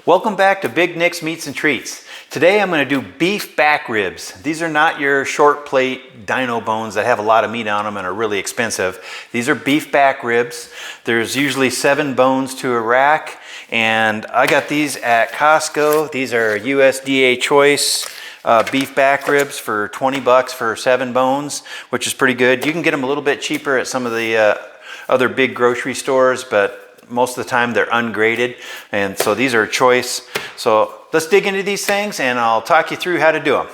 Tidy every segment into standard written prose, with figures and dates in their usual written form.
Welcome back to Big Nick's Meats and Treats. Today I'm going to do beef back ribs. These are not your short plate dino bones that have a lot of meat on them and are really expensive. These are beef back ribs. There's usually 7 bones to a rack, and I got these at Costco. These are USDA choice beef back ribs for 20 bucks for 7 bones, which is pretty good. You can get them a little bit cheaper at some of the other big grocery stores, but most of the time they're ungraded, and so these are a choice. So let's dig into these things and I'll talk you through how to do them.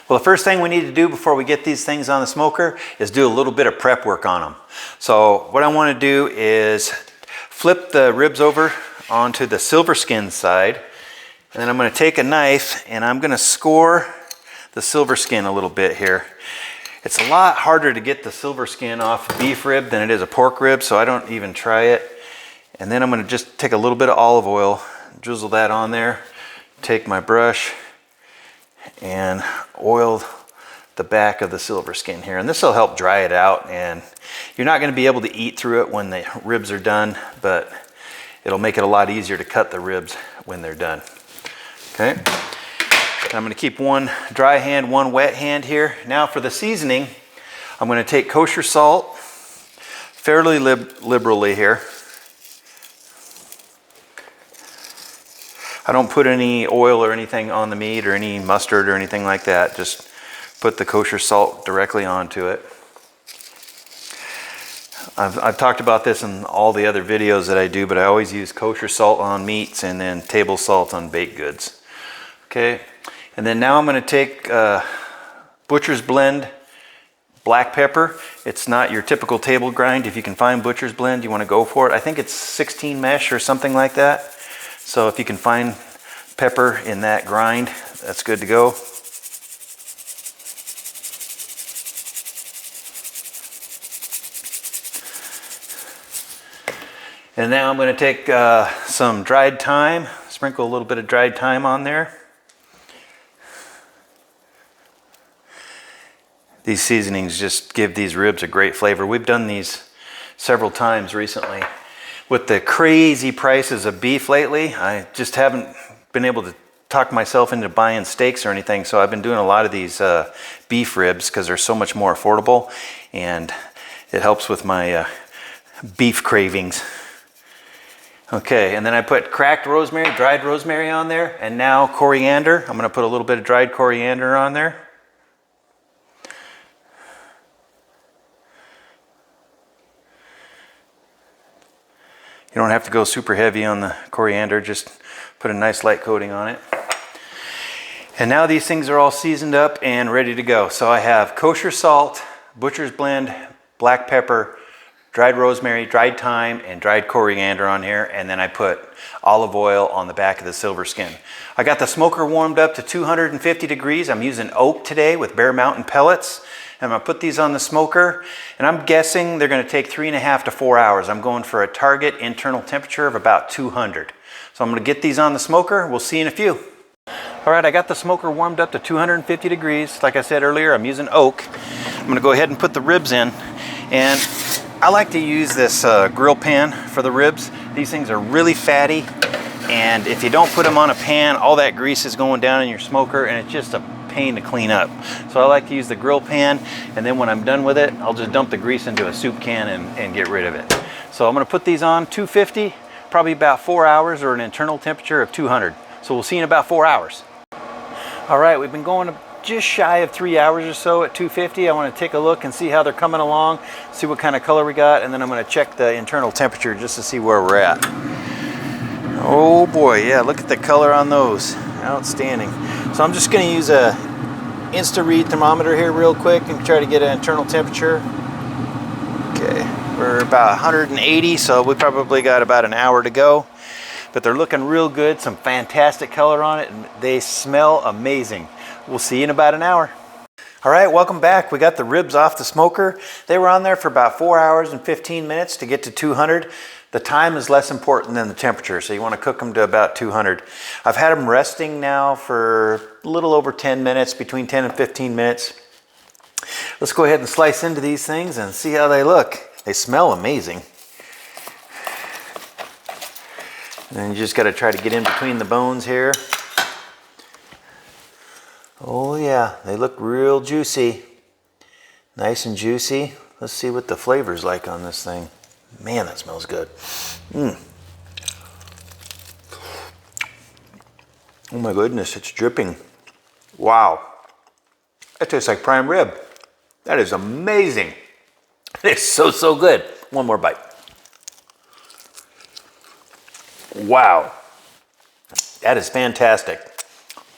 Well, the first thing we need to do before we get these things on the smoker is do a little bit of prep work on them. So what I want to do is flip the ribs over onto the silver skin side, and then I'm going to take a knife and I'm going to score the silver skin a little bit here. It's a lot harder to get the silver skin off a beef rib than it is a pork rib, so I don't even try it. And then I'm going to just take a little bit of olive oil, drizzle that on there, take my brush and oil the back of the silver skin here. And this will help dry it out, and you're not going to be able to eat through it when the ribs are done, but it'll make it a lot easier to cut the ribs when they're done. Okay, and I'm going to keep one dry hand, one wet hand here. Now for the seasoning, I'm going to take kosher salt, fairly liberally here. I don't put any oil or anything on the meat or any mustard or anything like that. Just put the kosher salt directly onto it. I've talked about this in all the other videos that I do, but I always use kosher salt on meats and then table salt on baked goods. Okay, and then now I'm going to take Butcher's Blend black pepper. It's not your typical table grind. If you can find Butcher's Blend, you want to go for it. I think it's 16 mesh or something like that. So if you can find pepper in that grind, that's good to go. And now I'm going to take some dried thyme, sprinkle a little bit of dried thyme on there. These seasonings just give these ribs a great flavor. We've done these several times recently. With the crazy prices of beef lately, I just haven't been able to talk myself into buying steaks or anything, so I've been doing a lot of these beef ribs because they're so much more affordable, and it helps with my beef cravings. Okay, and then I put cracked rosemary, dried rosemary on there, and now coriander. I'm going to put a little bit of dried coriander on there. You don't have to go super heavy on the coriander, just put a nice light coating on it. And now these things are all seasoned up and ready to go. So I have kosher salt, Butcher's Blend, black pepper, dried rosemary, dried thyme, and dried coriander on here. And then I put olive oil on the back of the silver skin. I got the smoker warmed up to 250 degrees. I'm using oak today with Bear Mountain pellets. I'm going to put these on the smoker, and I'm guessing they're going to take 3.5 to 4 hours. I'm going for a target internal temperature of about 200. So I'm going to get these on the smoker. We'll see in a few. All right, I got the smoker warmed up to 250 degrees. Like I said earlier, I'm using oak. I'm going to go ahead and put the ribs in. And I like to use this grill pan for the ribs. These things are really fatty, and if you don't put them on a pan, all that grease is going down in your smoker, and it's just a pain to clean up. So I like to use the grill pan, and then when I'm done with it, I'll just dump the grease into a soup can and get rid of it. So I'm going to put these on 250, probably about 4 hours, or an internal temperature of 200. So we'll see in about 4 hours. All right, we've been going just shy of 3 hours or so at 250. I want to take a look and see how they're coming along, see what kind of color we got, and then I'm going to check the internal temperature just to see where we're at. Oh boy, yeah, look at the color on those. Outstanding. So I'm just going to use a Insta-Read thermometer here real quick and try to get an internal temperature. Okay, we're about 180, so we probably got about an hour to go. But they're looking real good, some fantastic color on it, and they smell amazing. We'll see you in about an hour. All right, welcome back. We got the ribs off the smoker. They were on there for about 4 hours and 15 minutes to get to 200. The time is less important than the temperature, so you want to cook them to about 200. I've had them resting now for a little over 10 minutes, between 10 and 15 minutes. Let's go ahead and slice into these things and see how they look. They smell amazing. And you just got to try to get in between the bones here. Oh yeah, they look real juicy. Nice and juicy. Let's see what the flavor's like on this thing. Man, that smells good. Oh my goodness, it's dripping. Wow. That tastes like prime rib. That is amazing. It is so, so good. One more bite. Wow. That is fantastic.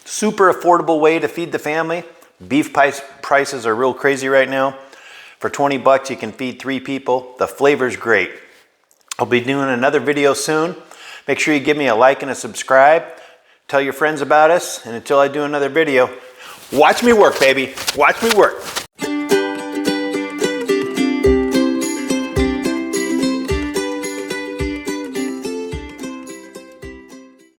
Super affordable way to feed the family. Beef prices are real crazy right now. For 20 bucks, you can feed 3 people. The flavor's great. I'll be doing another video soon. Make sure you give me a like and a subscribe. Tell your friends about us. And until I do another video, watch me work, baby. Watch me work.